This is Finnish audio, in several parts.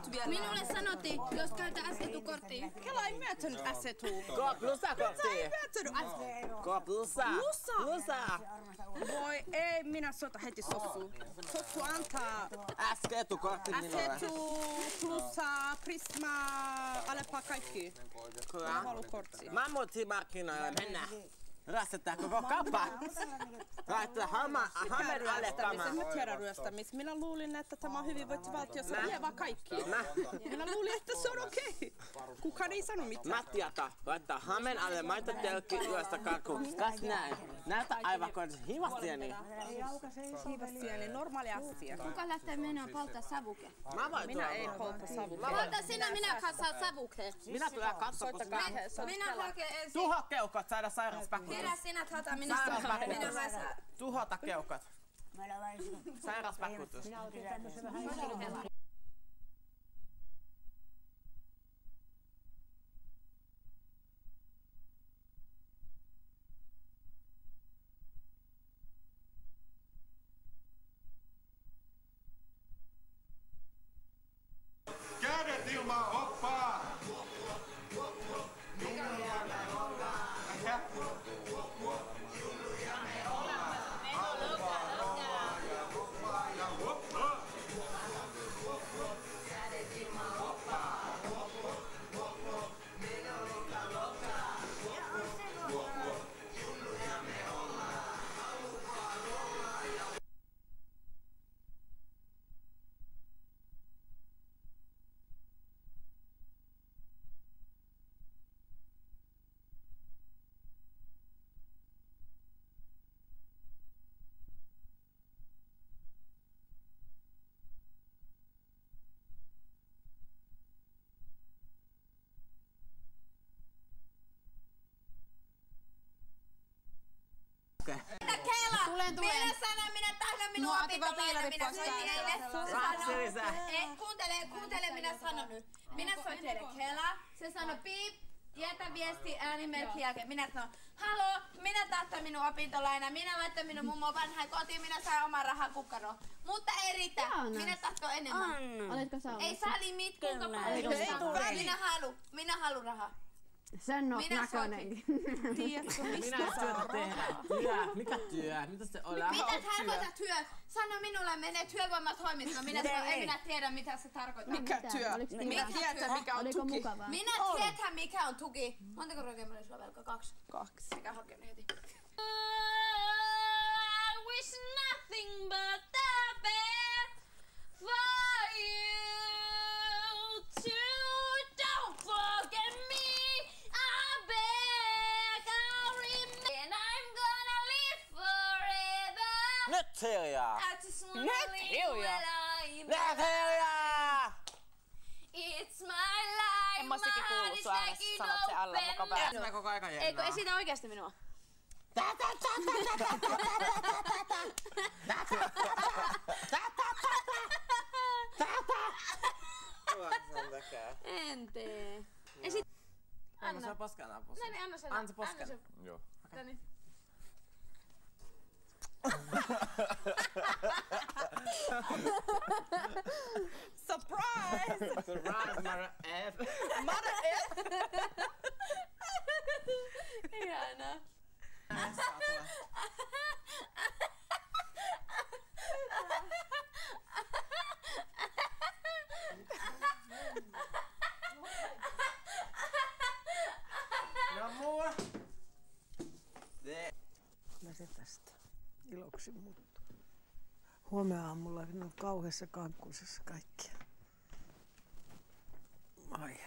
nyt vielä. Minulle sanottiin, jos käytä asetukorttia. Kela ei myötänyt asetuu. Plusa-korttia. Plusa. Voi ei, minä soita heti Sossu. Sossu antaa Asetukortti minulle. asetu, plusa, prisma, Aleppa kaikki. Kyllä. Mä haluan korttia. Mammuttimarkkinoille mennään. Rastetaan koko kauppa. Laittaa hammerin alle kamaa. Mä tiedän ryöstämistä. Minä luulin, että tämä on hyvinvointivaltiossa vie vaan kaikki. Minä luulin, että se on okei. Kukaan ei sano mitään. Mattiata, laittaa hammen alle maitotelkki, juosta karkuun. Kas näin. Näytä aivan kuin hiivastieni. Hiivastieni, normaali asia. Kuka lähtee mennä polttaa savuke? Minä ei polta savuke. Polta sinä, minä kasaan savuke. Minä tulen katsomaan, koska... Minä hakee ensin. Tuho keuhkot, saada sairaspäkkyys. Kerä sinä hata, minä haisaan. Tuhota keuhkot. Sairaspäkkyys. Kädet ilmaan, hoppaa! Tulen. Minä sanon, minä tahdon minun opintolaina, minä soitin eilen. Kuuntele, minä sanon nyt. Minä soitin eilen Kela, se sanoi piip, jätä viesti äänimerkki jälkeen. Minä sanon, haloo, minä tahdon minun opintolaina, minä laitan minun mummo vanhaan kotiin, minä saan oman rahan kukkaroon. Mutta ei riitä, minä tahdon enemmän. Oletko sä ollut? Ei saa limit, kuinka paljon. Minä haluan rahaa. Sen on näköinenkin. Tiedätkö, mistä Minä työtä tehdään. Työ. Mikä työ? Mitä se on? Mitä tarkoittaa työ? Sano minulle, menee työvoimatoimistoon. Minä tiedä, mitä se tarkoittaa. Mikä työ? Minä tiedän, mikä on Oliko tuki. mukavaa? Minä tiedän, mikä on tuki. Montako ruokia meillä sulla velkaa? 2. Mikä hakee ne heti? I wish nothing but the best for you too. Don't forget me. I beg, I'll remain. And I'm gonna live forever. Nyt hiljaa! I just wanna live when I'm Nyt hiljaa! It's my life. En mä sikin kuullut sua äänessä, sanot se alla muka päällä. Sitä koko aika jennaa. Eikö esitä oikeasti minua? En tee. Anna se posken, anna posken. Näin, anna sen. Anna se posken. Joo. Tänne. Surprise! Surprise, Mara F. Mara F! Ihana. No mua. Mä se tästä iloksi muuttuu. Huomenna aamulla on kauheassa kankkuisessa kaikkia. Ai.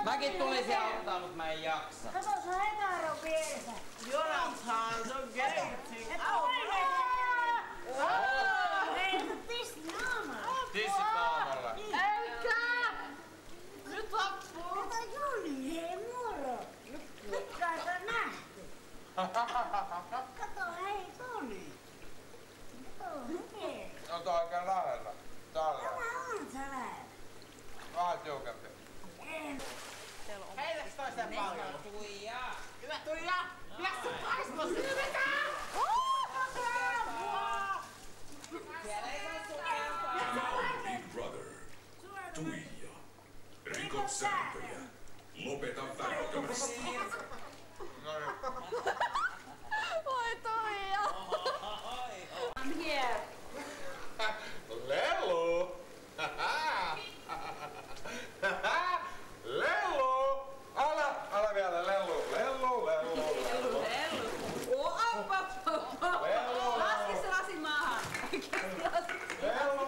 Mäkin tulisin auttaa, mut mä en jaksa. Kato, se on hetaron pielessä. Jonathan, se on getting out. Hei, sä pisti naamaa. Tissit naamalla. Eikä! Nyt loppuu. Kato Joni, hei moro. Nyt kai sä nähty. Kato, hei Toni. Kato, hei. On tää oikein lähellä. Tällä. Tämä on sä lähellä. Vähän tiukempi. En. Heille toi se paljon. Hyvä Tuija! Läksy paistos! Hyvätään! Big Brother. Tuija. Rikot sääntöjä. Lopeta välittämästä. Voi Tuija! I'm here. Lelu! Lelu! Ala vielä Lelu! Lelu! Laske se lasi maahan. Lelu!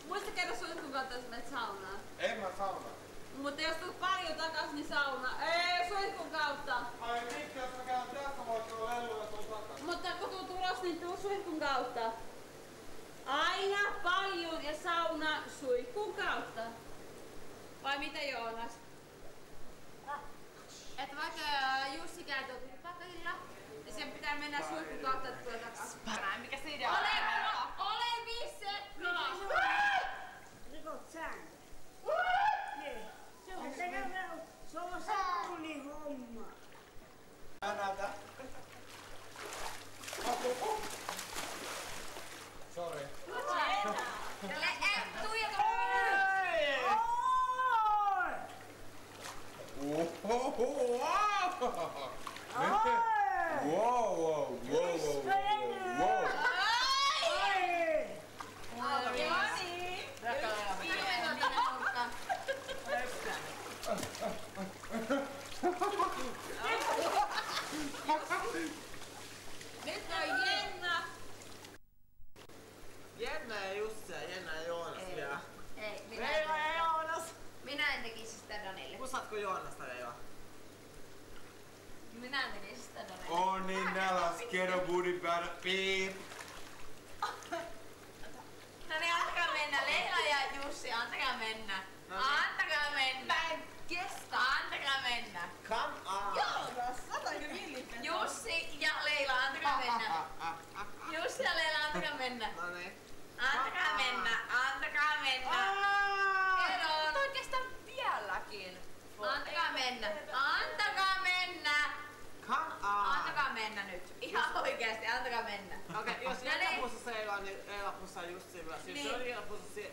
Muista käydä suihkun kautta, jos menet saunaan. En mä sauna. Mutta jos tulet paljon takas, niin sauna. Ei, suihkun kautta. Ai miksi jos mä käyn tässä, voit tulla Lelu ja tulla takas? Mutta kun tuu tulos, niin tuu suihkun kautta. Aina paljon ja sauna suihkun kautta. Vai mitä Joonas? Että vaikka Jussi käy tuolta pakilla, niin sen pitää mennä suihkun kautta tulla takas. Mikä se idea on? Ole missä! Rikot sääntöjä. Se on saunihomma. Näytä. Sori. Tuija Nyt on Jenna! Jenna ja Jussi ja Jenna ja Joonas vielä. Ei, Leila ja Joonas! minä en tekisi sitä Danille. Kusaatko Joonasta Leila? Minä en tekisi sitä Danille. On niin näläs, kerro budin päällä. Piip. No niin, antakaa mennä. Leila ja Jussi, antakaa mennä. Antakaa mennä. Mä en kestä. Antakaa mennä. Come on! Joonas, otanko villit? Jussi ja Leila, antakaa mennä. Jussi ja Leila, antakaa mennä. No niin. Antakaa mennä. Antakaa mennä. Kerron. Oikeastaan vieläkin. Antakaa mennä. Antakaa mennä. Come on! Antakaa mennä nyt. Ihan oikeesti, antakaa mennä. Okei, jos No Jenna niin. pussasi Leilaa, niin Leila pussaa Jussiin myös. Jos Niin. Leila pussasi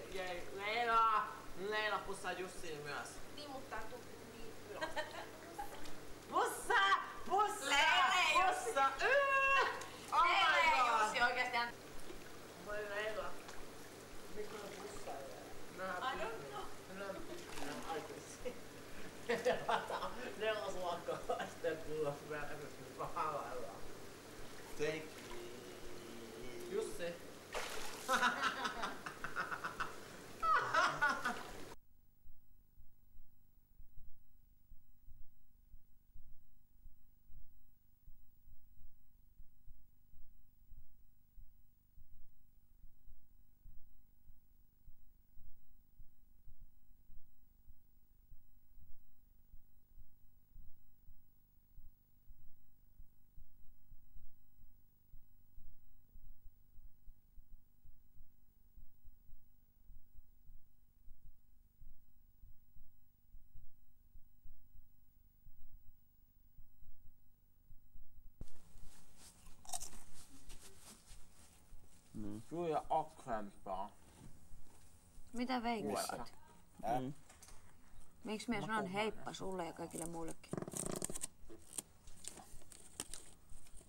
Leila pussaa Jussiin myös. Niin, mutta tuu niin ylös. Pussaa! Pussaa! Leila ja Jussi. Pussaa! Oh Leila my ja god! Jussi oikeesti. Voi Leila. Mikä on pussaa? I don't know. Nämä aikuisia. Nelosluokkaa sitten tulla pahalla. Thank Jussi. Julia oksempaa. Mitä veikkaat? Miksi minä sanon heippa sulle ja kaikille muillekin?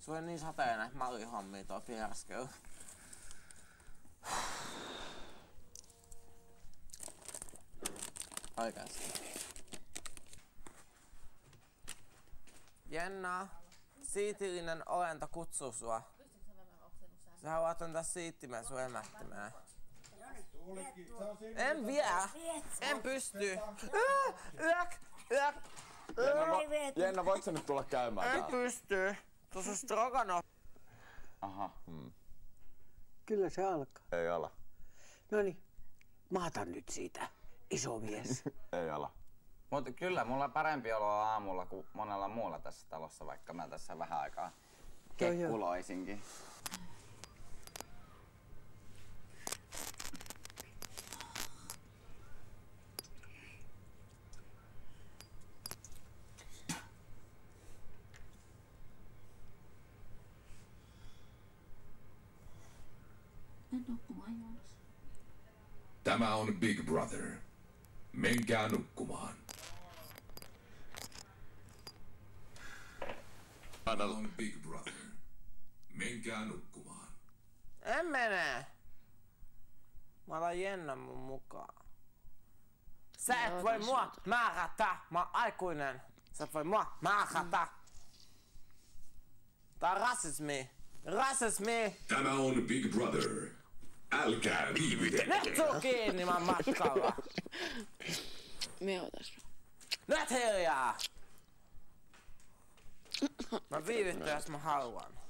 Se oli niin sateinen näitä mallihommia tuo fiasko. Oikeesti. Jenna, siitillinen olento kutsuu sua. Sä haluat antaa siittimen sun emättimeen. En vielä! En pysty! Jenna, voit sä nyt tulla käymään En täällä? pysty! Tuossa on stroganoff. Aha. Kyllä se alkaa. Ei ala. Noniin, maata nyt siitä, iso mies. Ei ala. Mutta kyllä, mulla on parempi olo aamulla kuin monella muulla tässä talossa, vaikka mä tässä vähän aikaa kekkuloisinkin. Tämä on Big Brother. Menkää nukkumaan. Tämä on Big Brother. Menkää nukkumaan. En mene. Mä otan Jennan mun mukaan. Sä et voi mua määrätä. Mä oon aikuinen. Sä et voi mua määrätä. Tää on rasismi. Rasismi! Tämä on Big Brother. Älkää viivytelkö. Nyt suu kiinni, mä oon matkalla. Me otas. Nyt hiljaa! Mä viivyttän, jos mä haluan.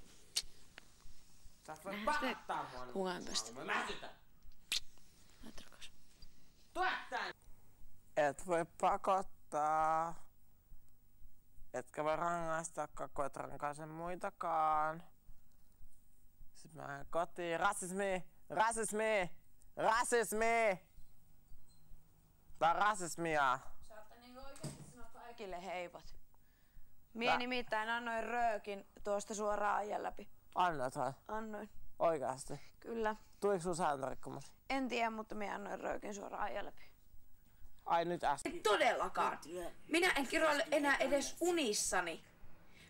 Sä et voi pakottaa mua. Kukaan päästä. Mä lähtytän. Tule tänne! Et voi pakottaa. Etkä voi rangaista, kun et rankaise muitakaan. Sitten mä lähden kotiin. Rasismi! Rasismi! Rasismi! Tää on rasismia. Saatte niinku oikeesti sanoa kaikille heipat. Mie nimittäin annoin röökin tuosta suoraan ajan läpi. Annoit vai? Annoin. Oikeasti? Kyllä. Tuliko sun sääntörikkomus? En tiedä, mutta mie annoin röökin suoraan ajan läpi. Ai nyt äsken. Todellakaan. Minä en kiroile enää edes unissani.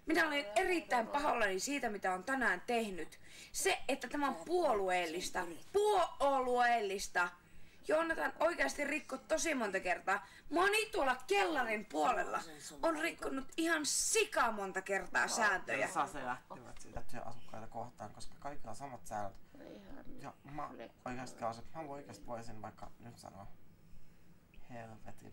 Minä olen erittäin pahoillani siitä, mitä on tänään tehnyt. Se, että tämä on puolueellista. Puolueellista. Joonatan oikeasti rikko tosi monta kertaa. Moni tuolla kellarin puolella on rikkonut ihan sika monta kertaa sääntöjä. Saa se lähtemät siitä työasukkaita kohtaan, koska kaikilla on samat säännöt. Ja mä oikeasti voisin vaikka nyt sanoa helvetti.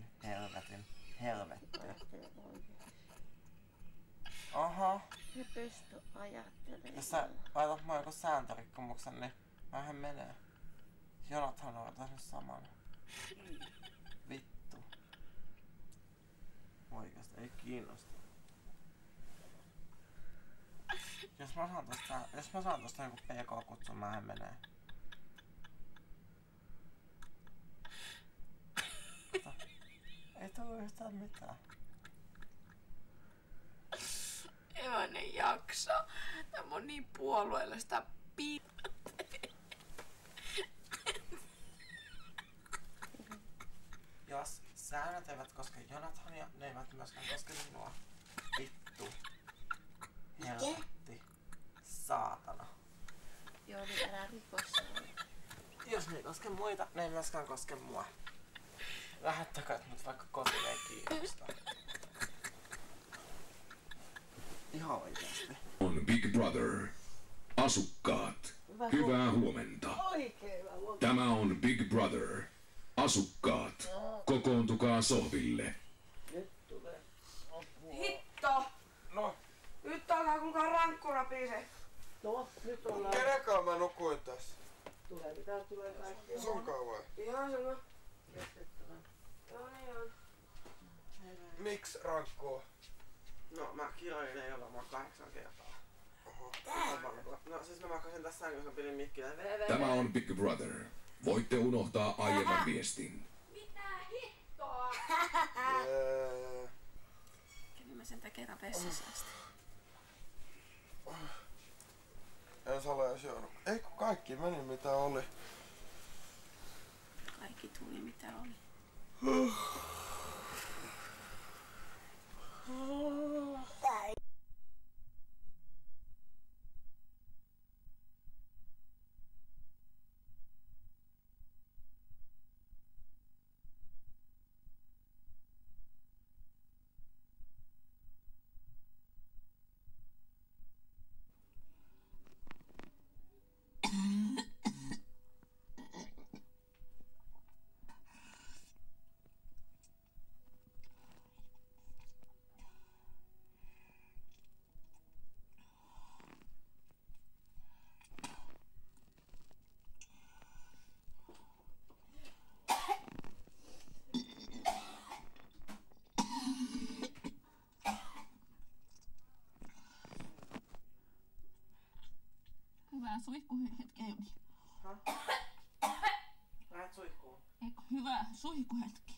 Aha. Ne pysty ajattelemaan. Jos sä laitat mua joku sääntörikkomuksen, niin mähän menee. Jonathan on tehnyt saman. Vittu. Oikeesti, ei kiinnosta. Jos mä saan tosta joku PK-kutsun, mähän menee. Ei tullu yhtään mitään. En jaksa. Tämä on niin puolueellista Jos säännöt eivät koske Jonathania, ne eivät myöskään koske minua. Vittu. Helvetti. Saatana. Joo, niin älä rikossa. Jos ne ei koske muita, ne ei myöskään koske mua. Lähettäkää mut vaikka kotiin, ei kiinnosta. Ihan oikeasti. On Big Brother. Asukkaat, hyvää huomenta. Tämä on Big Brother. Asukkaat, kokoontukaa sohville. Hitto! No. Nyt alkaa kuulkaa rankku rapise. No, nyt ollaan. Kenenkaan mä nukuin tässä? Tulee kaikki. Sunkaan vai? Ihan sama. Miksi rankkua? No mä kiroilin eilen varmaan 8 kertaa. Oho. No siis mä makasin tässä sängyssä, pidin mikkiä. Tämä on Big Brother. Voitte unohtaa aiemman viestin. Mitä hittoa? Kävin mä sen kerran vessassa asti. En saa ole edes juonut. Ei kun kaikki meni mitä oli. Kaikki tuli mitä oli. Hyvää suihkuhetkeä. Lähet suihkuun? Eikö hyvää suihkuhetkeä?